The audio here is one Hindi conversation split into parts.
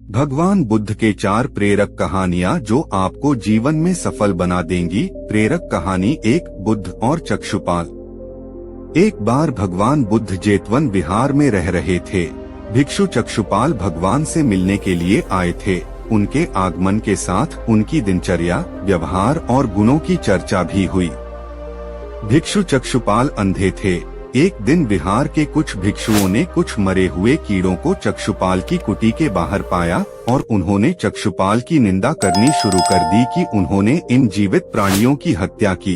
भगवान बुद्ध के 4 प्रेरक कहानियां जो आपको जीवन में सफल बना देंगी। प्रेरक कहानी 1, बुद्ध और चक्षुपाल। एक बार भगवान बुद्ध जेतवन विहार में रह रहे थे। भिक्षु चक्षुपाल भगवान से मिलने के लिए आए थे। उनके आगमन के साथ उनकी दिनचर्या, व्यवहार और गुणों की चर्चा भी हुई। भिक्षु चक्षुपाल अंधे थे। एक दिन विहार के कुछ भिक्षुओं ने कुछ मरे हुए कीड़ों को चक्षुपाल की कुटी के बाहर पाया और उन्होंने चक्षुपाल की निंदा करनी शुरू कर दी कि उन्होंने इन जीवित प्राणियों की हत्या की।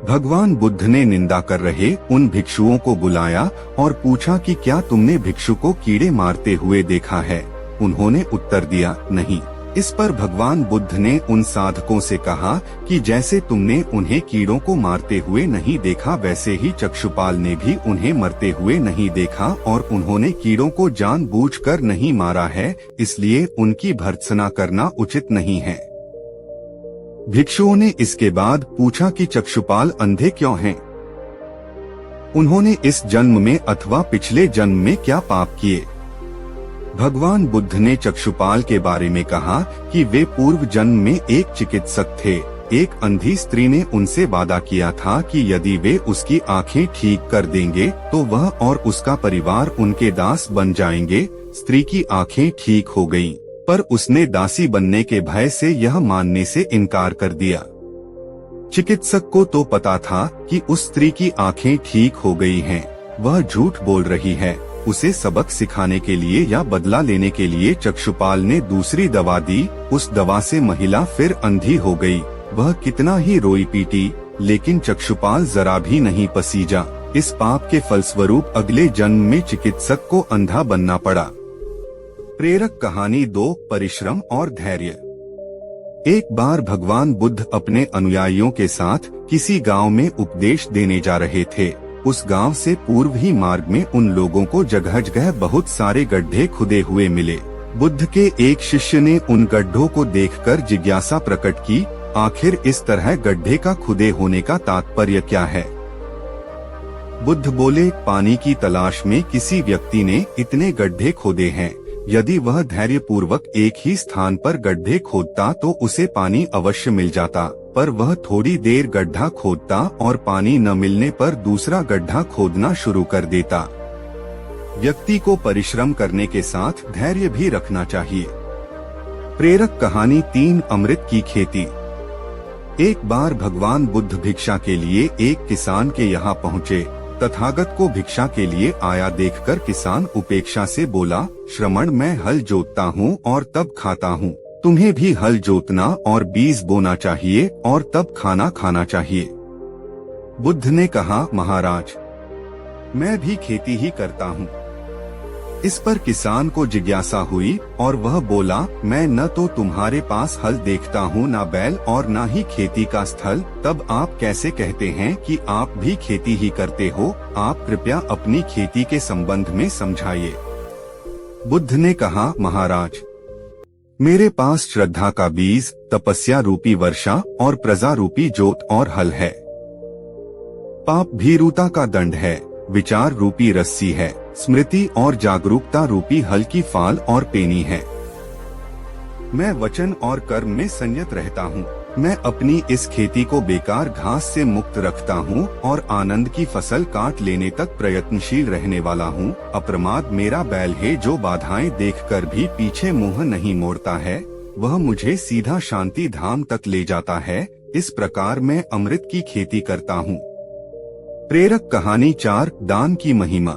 भगवान बुद्ध ने निंदा कर रहे उन भिक्षुओं को बुलाया और पूछा कि क्या तुमने भिक्षु को कीड़े मारते हुए देखा है? उन्होंने उत्तर दिया, नहीं। इस पर भगवान बुद्ध ने उन साधकों से कहा कि जैसे तुमने उन्हें कीड़ों को मारते हुए नहीं देखा, वैसे ही चक्षुपाल ने भी उन्हें मरते हुए नहीं देखा और उन्होंने कीड़ों को जानबूझकर नहीं मारा है, इसलिए उनकी भर्त्सना करना उचित नहीं है। भिक्षुओं ने इसके बाद पूछा कि चक्षुपाल अंधे क्यों हैं? उन्होंने इस जन्म में अथवा पिछले जन्म में क्या पाप किए? भगवान बुद्ध ने चक्षुपाल के बारे में कहा कि वे पूर्व जन्म में एक चिकित्सक थे। एक अंधी स्त्री ने उनसे वादा किया था कि यदि वे उसकी आंखें ठीक कर देंगे तो वह और उसका परिवार उनके दास बन जाएंगे। स्त्री की आंखें ठीक हो गईं, पर उसने दासी बनने के भय से यह मानने से इनकार कर दिया। चिकित्सक को तो पता था कि उस स्त्री की आंखें ठीक हो गई हैं, वह झूठ बोल रही है। उसे सबक सिखाने के लिए या बदला लेने के लिए चक्षुपाल ने दूसरी दवा दी। उस दवा से महिला फिर अंधी हो गई। वह कितना ही रोई पीटी, लेकिन चक्षुपाल जरा भी नहीं पसीजा। इस पाप के फलस्वरूप अगले जन्म में चिकित्सक को अंधा बनना पड़ा। प्रेरक कहानी 2, परिश्रम और धैर्य। एक बार भगवान बुद्ध अपने अनुयायियों के साथ किसी गांव में उपदेश देने जा रहे थे। उस गांव से पूर्व ही मार्ग में उन लोगों को जगह जगह बहुत सारे गड्ढे खुदे हुए मिले। बुद्ध के एक शिष्य ने उन गड्ढों को देखकर जिज्ञासा प्रकट की, आखिर इस तरह गड्ढे का खुदे होने का तात्पर्य क्या है? बुद्ध बोले, पानी की तलाश में किसी व्यक्ति ने इतने गड्ढे खोदे हैं। यदि वह धैर्य पूर्वक एक ही स्थान पर गड्ढे खोदता तो उसे पानी अवश्य मिल जाता, पर वह थोड़ी देर गड्ढा खोदता और पानी न मिलने पर दूसरा गड्ढा खोदना शुरू कर देता। व्यक्ति को परिश्रम करने के साथ धैर्य भी रखना चाहिए। प्रेरक कहानी 3, अमृत की खेती। एक बार भगवान बुद्ध भिक्षा के लिए एक किसान के यहाँ पहुँचे। तथागत को भिक्षा के लिए आया देखकर किसान उपेक्षा से बोला, श्रमण, मैं हल जोतता हूँ और तब खाता हूँ। तुम्हें भी हल जोतना और बीज बोना चाहिए और तब खाना खाना चाहिए। बुद्ध ने कहा, महाराज, मैं भी खेती ही करता हूँ। इस पर किसान को जिज्ञासा हुई और वह बोला, मैं न तो तुम्हारे पास हल देखता हूँ, न बैल और न ही खेती का स्थल, तब आप कैसे कहते हैं कि आप भी खेती ही करते हो? आप कृपया अपनी खेती के संबंध में समझाइए। बुद्ध ने कहा, महाराज, मेरे पास श्रद्धा का बीज, तपस्या रूपी वर्षा और प्रजा रूपी जोत और हल है। पाप भीरुता का दंड है, विचार रूपी रस्सी है, स्मृति और जागरूकता रूपी हल की फाल और पेनी है। मैं वचन और कर्म में संयत रहता हूँ। मैं अपनी इस खेती को बेकार घास से मुक्त रखता हूँ और आनंद की फसल काट लेने तक प्रयत्नशील रहने वाला हूँ। अप्रमाद मेरा बैल है जो बाधाएं देखकर भी पीछे मुंह नहीं मोड़ता है। वह मुझे सीधा शांति धाम तक ले जाता है। इस प्रकार मैं अमृत की खेती करता हूँ। प्रेरक कहानी 4, दान की महिमा।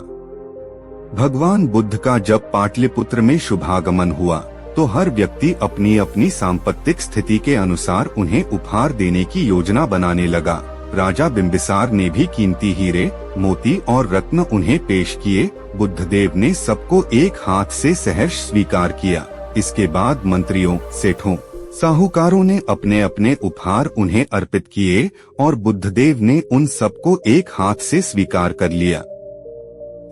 भगवान बुद्ध का जब पाटलिपुत्र में शुभागमन हुआ तो हर व्यक्ति अपनी अपनी सांपत्तिक स्थिति के अनुसार उन्हें उपहार देने की योजना बनाने लगा। राजा बिंबिसार ने भी कीमती हीरे, मोती और रत्न उन्हें पेश किए। बुद्धदेव ने सबको एक हाथ से सहर्ष स्वीकार किया। इसके बाद मंत्रियों, सेठों, साहूकारों ने अपने अपने उपहार उन्हें अर्पित किए और बुद्धदेव ने उन सबको एक हाथ से स्वीकार कर लिया।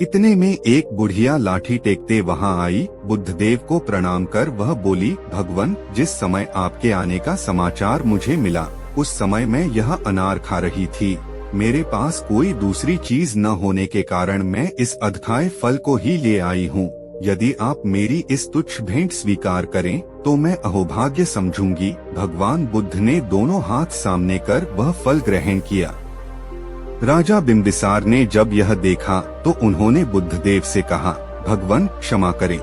इतने में एक बुढ़िया लाठी टेकते वहां आई। बुद्धदेव को प्रणाम कर वह बोली, भगवन, जिस समय आपके आने का समाचार मुझे मिला उस समय मैं यह अनार खा रही थी। मेरे पास कोई दूसरी चीज न होने के कारण मैं इस अधखाए फल को ही ले आई हूँ। यदि आप मेरी इस तुच्छ भेंट स्वीकार करें तो मैं अहोभाग्य समझूंगी। भगवान बुद्ध ने दोनों हाथ सामने कर वह फल ग्रहण किया। राजा बिंबिसार ने जब यह देखा तो उन्होंने बुद्धदेव से कहा, भगवान क्षमा करें,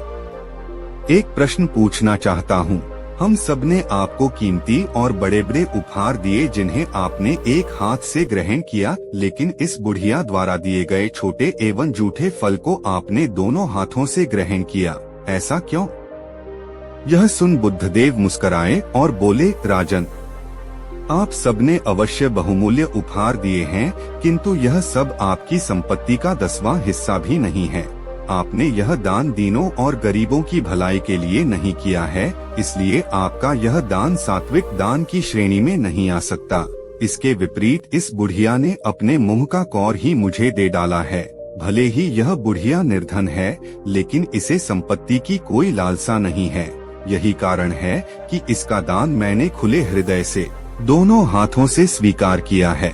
एक प्रश्न पूछना चाहता हूँ। हम सबने आपको कीमती और बड़े बड़े उपहार दिए जिन्हें आपने एक हाथ से ग्रहण किया, लेकिन इस बुढ़िया द्वारा दिए गए छोटे एवं जूठे फल को आपने दोनों हाथों से ग्रहण किया, ऐसा क्यों? यह सुन बुद्धदेव मुस्कराए और बोले, राजन, आप सबने अवश्य बहुमूल्य उपहार दिए हैं, किंतु यह सब आपकी संपत्ति का 10वां हिस्सा भी नहीं है। आपने यह दान दीनों और गरीबों की भलाई के लिए नहीं किया है, इसलिए आपका यह दान सात्विक दान की श्रेणी में नहीं आ सकता। इसके विपरीत इस बुढ़िया ने अपने मुंह का कौर ही मुझे दे डाला है। भले ही यह बुढ़िया निर्धन है, लेकिन इसे संपत्ति की कोई लालसा नहीं है। यही कारण है कि इसका दान मैंने खुले हृदय से दोनों हाथों से स्वीकार किया है।